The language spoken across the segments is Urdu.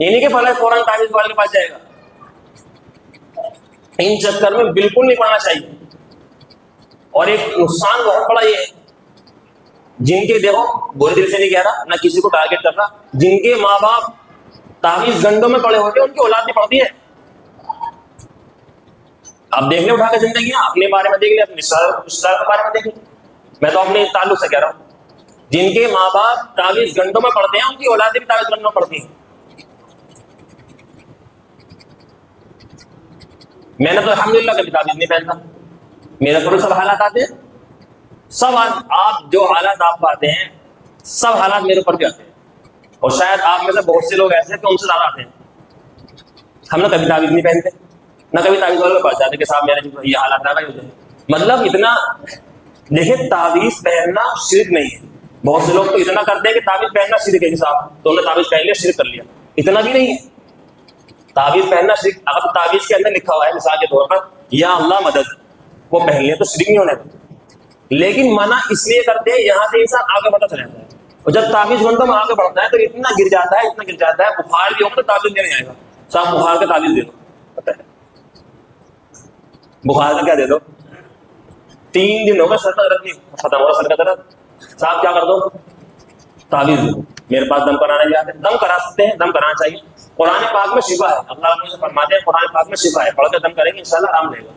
یہ نہیں کہ فوراً تعویذ والے کے پاس جائے گا. ان چکر میں بالکل نہیں پڑنا چاہیے. اور ایک نقصان بہت بڑا یہ ہے، جن کے دیکھو برے دل سے نہیں کہہ رہا، نہ کسی کو ٹارگیٹ کر رہا، جن کے ماں باپ تعویذ گنڈوں میں پڑے ہوتے ہیں ان کی اولاد نہیں پڑتی ہے. آپ دیکھ لیں اٹھا کے زندگی، اپنے بارے میں دیکھ لیں، اپنے رشتہ کے بارے میں دیکھ لیں. میں تو اپنے تعلق سے کہہ رہا ہوں، جن کے ماں باپ تعویذ گنڈوں میں پڑتے ہیں ان کی اولادیں بھی تعویذ گنڈوں میں پڑتی ہیں. میں نے تو الحمدللہ کبھی تعویذ نہیں پہنتا، میرے پر سب حالات آتے ہیں، سب آپ جو حالات آپ پاتے ہیں سب حالات میرے اوپر بھی آتے ہیں. اور شاید آپ میں سے بہت سے لوگ ایسے ہیں کہ ان سے زیادہ آتے ہیں. ہم نے کبھی تعویذ نہیں پہنتے، نہ کبھی تعویذ والے کے پاس جاتے کہ صاحب میرے یہ حالات آ گئے ہو جائے. مطلب اتنا دیکھیں، تعویذ پہننا شرک نہیں ہے. بہت سے لوگ تو اتنا کرتے ہیں کہ تعویذ پہننا شرک ہے، صاحب تو انہوں نے تعویذ پہن لیا، شرک کر لیا. اتنا بھی نہیں ہے. تعویذ پہننا شرک، اگر تعویذ کے اندر لکھا ہوا ہے مثال کے طور پر یا اللہ مدد، وہ پہن لیا تو شرک نہیں ہونے کا. لیکن منع اس لیے کرتے ہیں یہاں سے انسان آگے بڑھتا چلا جاتا ہے. اور جب تعویذ گنڈوں میں آگے بڑھتا ہے تو اتنا گر جاتا ہے، بخار بھی ہوگا تو تعویذ نہیں آئے گا. صاحب بخار کا تعویذ دے دو، پتہ ہے بخار کا کیا دے دو، 3 دن ہو گئے سر کا درد نہیں ختم ہو رہا، سر کا درد، صاحب کیا کر دو، تعویذ دو. میرے پاس دم کرانے بھی آتے ہیں، دم کرا سکتے ہیں، دم کرانا چاہیے. قرآن پاک میں شفا ہے، اللہ مجھے فرماتے ہیں قرآن پاک میں شفا ہے، پڑھ کے دم کریں گے انشاءاللہ آرام لے گا.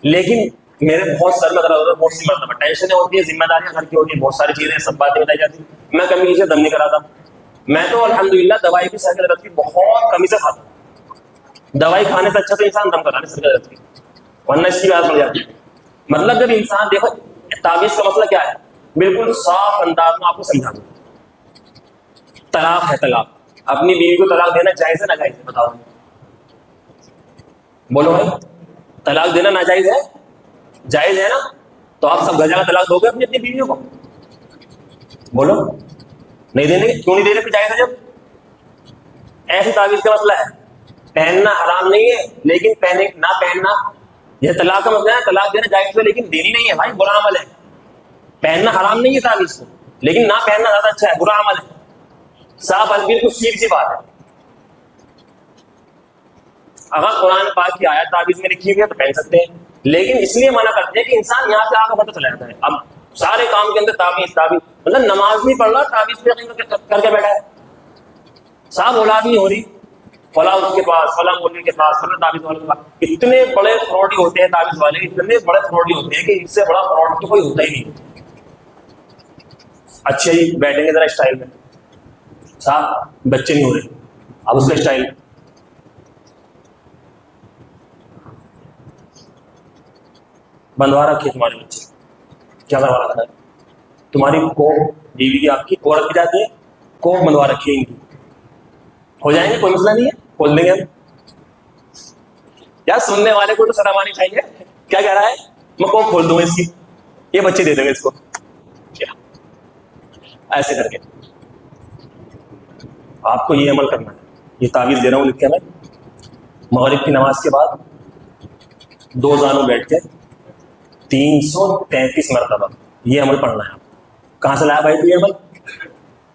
لیکن میرے بہت سر میں درد ہوتا ہے، بہت سی مرتبہ ٹینشنیں ہوتی ہیں، ذمہ داریاں گھر کی ہوتی ہیں، بہت ساری چیزیں سب باتیں بتائی جاتی ہیں. میں کبھی کسی سے دم نہیں کراتا. میں تو الحمدللہ دوائی بھی سر کے درد کی بہت کمی سے کھاتا ہوں. دوائی کھانے سے اچھا تو انسان دم کرانے سر کے درد کی، ورنہ اس کی بات پڑ جاتی ہے. مطلب جب انسان دیکھو تعویذ کا مسئلہ کیا ہے، بالکل صاف انداز میں آپ کو سمجھا دوں. طلاق ہے، طلاق، اپنی بیوی کو طلاق دینا جائز ہے ناجائز ہے؟ بتاؤ، بولو بھائی. طلاق دینا ناجائز ہے؟ جائز ہے نا؟ تو آپ سب گجا کا طلاق دو گے اپنی بیویوں کو؟ بولو نہیں دینے. کیوں نہیں دے رہے؟ جائز ہے جب. ایسی تعویذ کا مسئلہ ہے، پہننا حرام نہیں ہے لیکن نہ پہننا، یہ طلاق کا مسئلہ ہے. طلاق دینا جائز ہے لیکن دینی نہیں ہے بھائی، برا عمل ہے. پہننا حرام نہیں ہے تعویذ کو، لیکن نہ پہننا زیادہ اچھا ہے، برا عمل ہے. صاف بالکل سیدھی سی بات ہے. اگر قرآن پاک کی آیت تعویذ میں لکھی ہوئی ہے تو پہن سکتے ہیں، لیکن اس لیے منع کرتے ہیں کہ انسان یہاں سے آگے بڑھتا چلا جاتا ہے. اب سارے کام کے اندر تعویذ، مطلب نماز نہیں پڑھ رہا، تعویذ پہ کر کے بیٹھا ہے. صاحب اولاد نہیں ہو رہی، فلاں اس کے پاس، فلاں مولوی کے پاس، فلاں تعویذ والے کے پاس. اتنے بڑے فراڈی ہوتے ہیں تعویذ والے، اتنے بڑے فراڈی ہوتے ہیں کہ اس سے بڑا فراڈ تو کوئی ہوتا ہی نہیں. اچھے ہی بیٹھیں گے ذرا اسٹائل میں، صاحب بچے نہیں ہو رہے، اب اس کا اسٹائل بندوا رکھے تمہارے بچے. کیا کروا رکھا ہے تمہاری کوک بیوی کی، آپ کی عورت کی جاتی ہے، کوک بندوا رکھی ہے ان کی. ہو جائیں گے، کوئی مسئلہ نہیں ہے، کھول دیں گے ہم. یا سننے والے کو تو شرم آنی چاہیے. کیا کہہ رہا ہے؟ میں کوک کھول دوں گا اس کی، یہ بچے دے دیں گے اس کو. کیا ایسے کر کے آپ کو یہ عمل کرنا ہے. یہ تعویذ دے رہا ہوں لکھ کے میں. مغرب کی نماز کے بعد 2 زانوں بیٹھ کے 333 مرتبہ یہ عمل پڑھنا ہے. کہاں سے لایا بھائی تو یہ عمل؟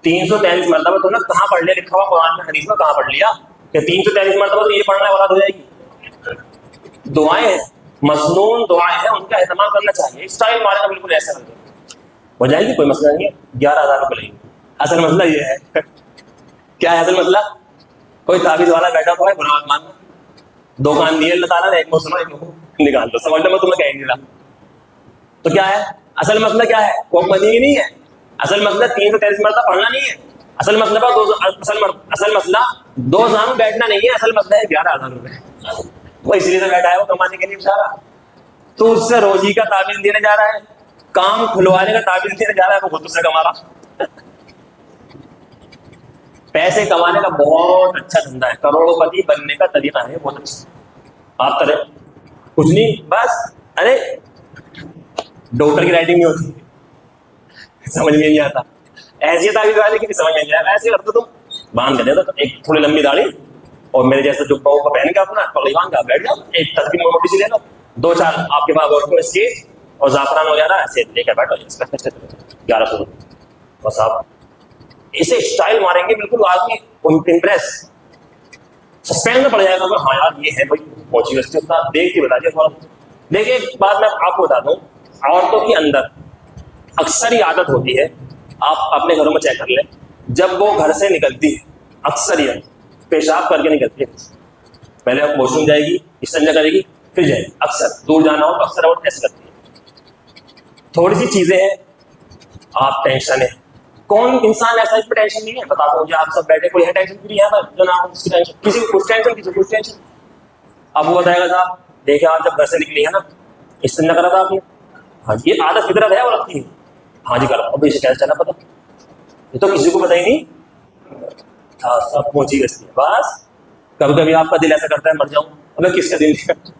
333 مرتبہ تو نے کہاں پڑھ لیا؟ لکھا ہوا قرآن میں حدیث میں کہاں پڑھ لیا کہ 333 مرتبہ تو یہ پڑھنا ہے اولاد ہو جائے گی؟ دعائیں ہیں، مسنون دعائیں ہیں، ان کا اہتمام کرنا چاہیے. اسٹائل مارے گا بالکل ایسا کر کے ہو جائے گی، کوئی مسئلہ نہیں ہے. 11,000 روپے لیں گے. اصل مسئلہ یہ ہے کیا ہے اصل مسئلہ؟ کوئی تعویذ والا بیٹھا ہوا ہے، برا مت ماننا. 2 کان دیے اللہ تعالیٰ نے، ایک منہ سنو ایک منہ نکال دو. سمجھ لو میں تمہیں کہیں نہیں رہا. تو کیا ہے اصل مسئلہ؟ کیا ہے؟ کوک مدنی نہیں ہے. اصل مسئلہ 333 مرتبہ پڑھنا نہیں ہے. اصل مسئلہ 2 زانوں بیٹھنا نہیں ہے. اصل مسئلہ ہے 11,000 روپے. وہ اس لیے سے بیٹھا ہے، وہ کمانے کے لیے بیچارہ. تو اس سے روزی کا تعویذ دینے جا رہا ہے، کام کھلوانے کا تعویذ دینے جا رہا ہے، وہ خود سے کما رہا. پیسے کمانے کا بہت اچھا دھندا ہے، کروڑوں پتی بننے کا طریقہ ہے بہت اچھا. آپ کریں کچھ نہیں، بس ارے ڈاکٹر کی رائٹنگ نہیں ہوتی، سمجھ میں نہیں آتا. ایسی تعویذ والے کی بھی سمجھ میں نہیں آتا. ایسے کرتے تم باندھ کے دے دو ایک تھوڑی لمبی داڑھی، اور میرے جیسے جو پاؤں کا پہن کے اپنا پگڑی باندھ کے بیٹھ جاؤ، ایک تصویر موٹی سی لے لو، 2-4 آپ کے پاس اور اسکیچ اور زعفران ہو جا رہا ہے، ایسے لے کے بیٹھو. 1100 بس آپ اسے اسٹائل ماریں گے بالکل. آدمی امپریس سسپینس میں پڑ جائے گا. ہاں یار یہ ہے بھائی پہنچی ویسے اس کا دیکھ کے بتا دیا تھوڑا. دیکھیے ایک بات میں آپ کو بتاتا ہوں, عورتوں کے اندر اکثر یہ عادت ہوتی ہے, آپ اپنے گھروں میں چیک کر لیں, جب وہ گھر سے نکلتی ہے اکثر یہ پیشاب کر کے نکلتی ہے. پہلے آپ واش روم جائے گی, استنجا کرے گی, پھر جائے گی. اکثر دور جانا ہو تو اکثر عورت ایسے کرتی ہے. تھوڑی سی چیزیں ہیں, آپ ٹینشن ہے, کون انسان ایسا اس پہ ٹینشن نہیں ہے؟ بتاتا ہوں, آپ سب بیٹھے کوئی ہے ٹینشن فری ہے جو نہ اس کی ٹینشن, کسی کو کچھ ٹینشن, کسی کو کچھ ٹینشن. اب وہ بتائے گا صاحب دیکھیں آپ جب گھر سے نکلی ہے نا استنجا کرا تھا آپ نے, ہاں یہ عادت فطرت ہے عورت کی, ہاں جی کرا, اب اسے کیسے چلا پتا, یہ تو کسی کو پتا ہی نہیں, ہاں سب پہنچی گئی بس. کبھی کبھی آپ کا دل ایسا کرتا ہے مر جاؤں, ہمیں کس کا دل نہیں کرتا,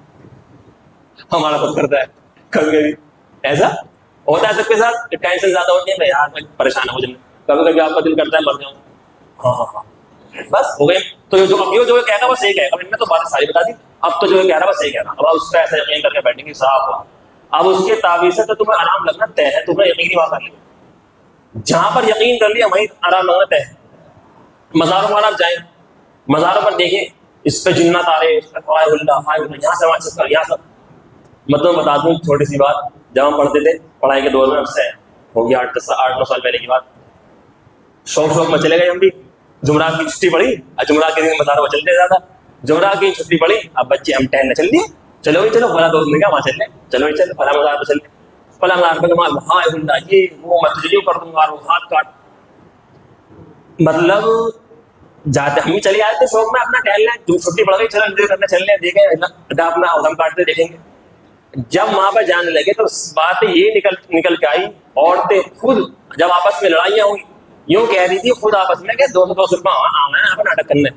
ہمارا خود کرتا ہے. کبھی کبھی ایسا ہوتا ہے سب کے ساتھ, ٹینشن زیادہ ہوتی ہے یار میں پریشان ہو جائیں. کبھی کبھی آپ کا دل کرتا ہے مر جاؤں, ہاں ہاں ہاں بس ہو گئے. تو جو کہہ رہا وہ صحیح کہے گا, میں نے تو باتیں ساری بتا دی, اب تو جو کہہ رہا وہ صحیح کہہ رہا. اب اس کا ایسا یقین کر کے بیٹھیں گے صاحب, اب اس کے تعویذ سے تو تمہیں آرام لگنا طے ہے, تمہیں یقین ہی وہاں کر لیا, جہاں پر یقین کر لیا وہیں آرام لگنا طے ہے. مزاروں پر آپ جائیں, مزاروں پر دیکھیں اس پہ جنات آ رہے, یہاں سے وہاں سے یہاں سے. مطلب بتا دوں چھوٹی سی بات, جب ہم پڑھتے تھے پڑھائی کے دور میں, اب سے ہو گیا 8-9 سال پہلے کی بات, شوق میں چلے گئے ہم بھی. جمعرات کی چھٹی پڑی, جمعرات کے دن مزاروں پر چلتے زیادہ, جمعرات کی چھٹی پڑی, اب بچے ہم ٹہلنے چل دیے, چلو بھائی چلو فلاں دوست نے کہا وہاں چل لیں, چلو بھائی چلو فلاں مزار پہ چل لیں, فلاں مزار پہ ہاں یہ وہ میں تجھے کر دوں گا, وہ ہاتھ کاٹ. مطلب جاتے ہم بھی چلے آتے شوق میں اپنا ٹہل لیں, چھٹی پڑ گئی چلو انجوائے کرنے چل لیں, دیکھیں اپنا ادم کاٹتے دیکھیں گے. جب وہاں پہ جانے لگے تو بات یہ نکل کے آئی, عورتیں خود جب آپس میں لڑائیاں ہوئی یوں کہہ رہی تھی خود آپس میں کہ 200 روپئے آنا ہے ناٹک کرنے.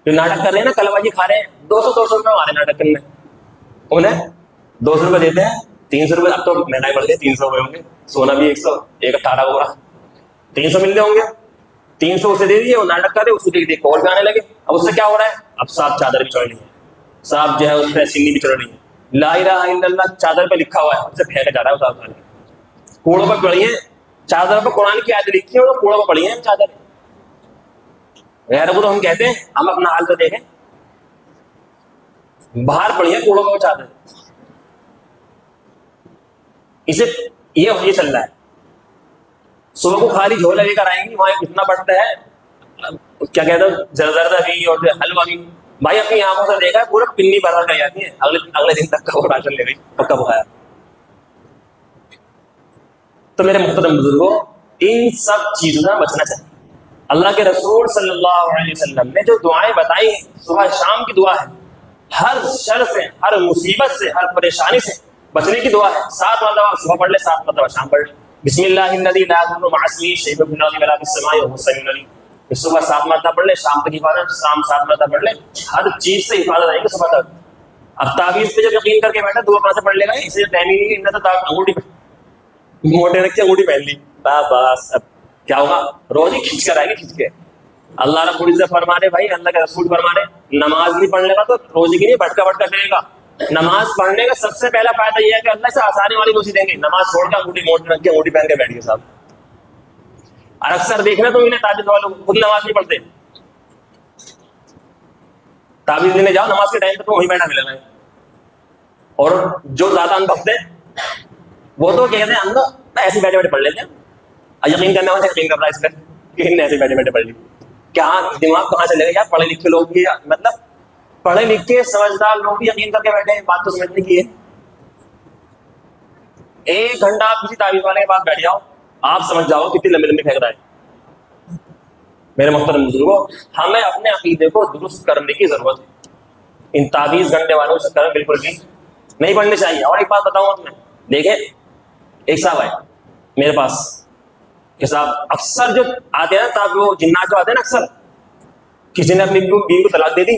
جو ناٹک کر رہے ہیں نا کل بازی کھا رہے ہیں, 200 روپئے ہمارے ناٹک کرنے, انہیں 200 روپئے دیتے ہیں, 300 روپئے. اب تو مہنگائی بڑھ گئی, 300 روپئے ہوں گے, سونا بھی 100, 18 کو رہا, 300 ملتے ہوں گے. 300 اسے دے دیے, وہ ناٹک کر رہے, اس کو دیکھ دیکھ اور گانے لگے. اب اس سے کیا ہو رہا ہے, اب صاحب چادر بھی چڑھ رہی ہے, صاحب جو ہے اس پہ سینی بھی چڑھ رہی ہے, لا الہ الا اللہ چادر پہ لکھا ہوا ہے, اس سے پھینکا جا رہا ہے صاحب. کوڑوں پہ پڑی ہیں چادر پہ قرآن کی آیت لکھی ہے, اور کوڑوں پہ پڑی ہیں چادر. غیر کو تو ہم کہتے ہیں, ہم اپنا حال تو دیکھیں, باہر پڑی ہے کوڑوں پہ چادر. اسے یہ چل رہا ہے. صبح کو خالی جھولا لے کر آئیں گی, وہاں اتنا بڑھتا ہے کیا کہتے ہیں زردہ بھی اور حلوہ بھی. بھائی اپنی آنکھوں سے دیکھا ہے پورا پنی بھر کر جاتی ہے, اگلے دن تک کا وہ راشن لے گئی اور کب کھایا. تو میرے محترم بزرگوں, ان سب چیزوں سے بچنا چاہیے. اللہ کے رسول صلی اللہ علیہ وسلم نے جو دعائیں بتائی ہیں صبح شام کی دعا ہے, ہر شر سے, ہر مصیبت سے, ہر پریشانی سے بچنے کی دعا ہے. 7 مرتبہ صبح پڑھ لے, 7 مرتبہ شام پڑھ لے. بسم اللہ الذی لا یضر مع اسمہ شیء فی الارض ولا فی السماء وهو السمیع العلیم. صبح 7 مرتبہ پڑھ لے, شام تک حفاظت, شام 7 مرتبہ پڑھ لے, ہر چیز سے حفاظت آئے گی صبح تک. اب تعویذ پہ جب یقین کر کے بیٹھا دعا کہاں سے پڑھ لے گا, اسے ٹائم ہی نہیں, تو انگوٹھی موٹے رکھ کے انگوٹھی پہن لی, بس اب کیا ہوگا, روز ہی کھینچ کر آئے گی, کھینچ کے. اللہ رب العزت فرما رہے, بھائی اللہ کے رسول فرما رہے, نماز نہیں پڑھنے کا تو روزی کی نہیں بھٹکا بھٹکا کرے گا. نماز پڑھنے کا سب سے پہلا فائدہ یہ ہے کہ اللہ سے آسانی والی روزی دیں گے. نماز چھوڑ کے انگوٹھی موٹے رکھ کے انگوٹھی پہن کے بیٹھ گئے صاحب. اور اکثر دیکھنا تو انہیں تعویذ والوں کو خود نماز نہیں پڑھتے, تعویذ لینے جاؤ نماز کے ٹائم پہ تو وہیں بیٹھا ملے گا. اور جو زیادہ انبخت ہیں وہ تو کہتے ہیں ہم تو ایسے بیٹھے بیٹھے پڑھ لیتے ہیں, یقین کرنے والے یقین کر رہا ہے اس پہ کہ ایسے بیٹھے بیٹھے پڑھ لی. کیا دماغ کہاں چلے گا یار, پڑھے لکھے لوگ بھی, مطلب پڑھے لکھے سمجھدار لوگ بھی یقین کر کے بیٹھے ہیں, بات تو سمجھنے کی ہے. 1 گھنٹہ آپ کسی تعویذ والے کے پاس بیٹھ جاؤ, آپ سمجھ جاؤ کتنی لمبی لمبی پھینک رہا ہے. میرے محترم بزرگوں, ہمیں اپنے عقیدے کو درست کرنے کی ضرورت ہے. ان تعویذ گھنٹے والوں سے کریں بالکل بھی نہیں پڑھنی چاہیے. اور ایک بات بتاؤں تمہیں, دیکھیں ایک صاحب آئے میرے پاس کہ صاحب اکثر جو آتے ہیں نا تاکہ وہ جنات جو آتے ہیں نا, اکثر کسی نے اپنی بیوی کو طلاق دے دی,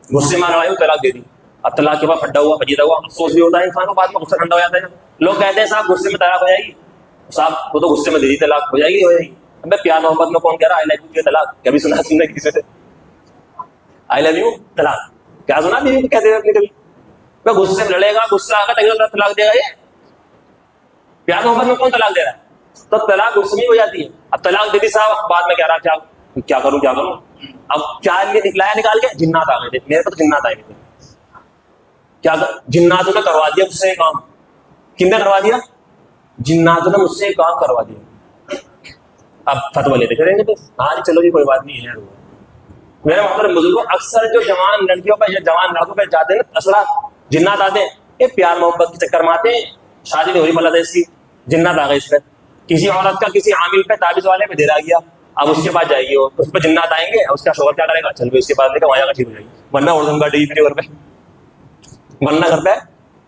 غصے میں آئی طلاق دے دی. اب طلاق کے بعد پھڈا ہوا فجیدہ ہوا, افسوس بھی ہوتا ہے انسان کو, بعد میں غصہ ٹھنڈا ہو جاتا ہے. لوگ کہتے ہیں صاحب غصے میں طلاق ہو جائے گی, صاحب وہ تو غصے میں دے دی طلاق, ہو جائے گی ہو جائے گی. اب پیار محبت میں کون کہہ رہا آئی لو یو طلاق, کبھی سنا تم نے کسی سے آئی لو یو طلاق؟ کیا سنا بیوی کو کہتے ہیں اپنی کبھی؟ غصے میں لڑے گا, غصہ آ کر طلاق دے گا. یہ پیار محبت میں کون طلاق دے رہا ہے؟ تو طلاق اس میں ہو جاتی ہے. اب طلاق دے دی صاحب، بعد میں کہہ رہا کیا کروں. اب کیا نکلایا نکال کے جنات آ گئے تھے میرے پاس، جنات آئے تھے. کیا جناتوں نے کروا دیا مجھ سے کام. کن نے کروا دیا؟ جناتوں نے مجھ سے کام کروا دیا. اب فتویٰ لیتے کریں گے تو ہاں جی چلو جی کوئی بات نہیں ہے. میرے محترم بزرگوں، اکثر جو جوان لڑکیوں پہ یا جوان لڑکوں پہ جاتے ہیں نا اثرات، جنات آتے ہیں، یہ پیار محبت کے چکر میں آتے ہیں. شادی نہیں ہو رہی فلاں اس کی، جنات آ گئے اس پہ. کسی عورت کا کسی عامل پہ تعویذ والے پہ دے رہا گیا، اب اس کے پاس جائے گی، اس پہ جنات آئیں گے، اس کا شوہر کیا کرے گا؟ چل اس کے پاس لے کے وہاں ٹھیک ہو جائے گی، ورنہ اردو کا ڈیلیوری گھر پہ، ورنہ گھر پہ.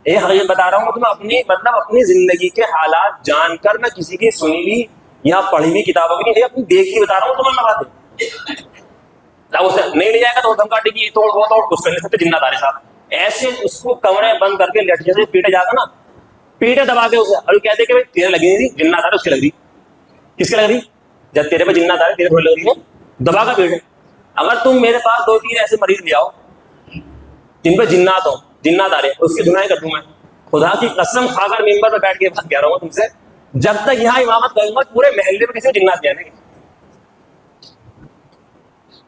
یہ حقیقت بتا رہا ہوں میں تمہیں، اپنی زندگی کے حالات جان کر، میں کسی کی سنی ہوئی یا پڑھی ہوئی کتابوں کی نہیں، اپنی دیکھی بتا رہا ہوں تمہیں میں باتیں. اب اسے نہیں لے جائے گا تو دھمکا کی توڑ وہ توڑ کچھ کر نہیں سکتے. جنات آ رہے صاحب ایسے اس کو کمرے بند کر کے لٹھیے سے پیٹے جا کر نا، پیٹے دبا کے اسے، اور کہتے کہ تیرے لگی نہیں تھی، جنات آ رہے اس کے لگ رہی. کس کے لگ رہی؟ جب تیرے پہ جنات آ رہے تیرے تھوڑی لگ رہی ہے، دبا کر پیٹے. اگر تم میرے پاس 2-3 ایسے مریض لے آؤ جن پہ جنات ہوں، جنات آ رہے ہیں، اس کی دنیا کر دوں میں. خدا کی قسم کھا کر ممبر پہ بیٹھ کے بات کہہ رہا ہوں تم سے، جب تک یہاں امامت کروں گا پورے محلے میں کسی کو جنات جانے گے.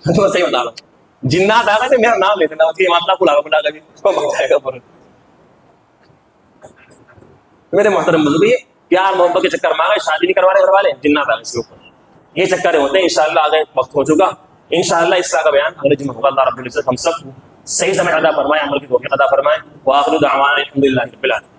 تو صحیح بتا رہا ہوں، جنات آ گئے تھے میرا نام لیتے نا، اس کی امامت بلا کر اس کو بچ جائے گا پورا. میرے محترم بزرگ، یہ پیار محبت کے چکر میں آ گئے، شادی نہیں کروا رہے گھر والے، جنات آ گئے اس کے اوپر. یہ چکر ہوتے ہیں. انشاءاللہ آگے وقت ہو چکا، انشاءاللہ اس کا بیان اگلے جمعہ ہوگا. اللہ رب العزت ہم سب صحیح سمجھ عطا فرمائے، عمل کی توفیق عطا فرمائے. وآخر دعوانا الحمدللہ رب العالمین.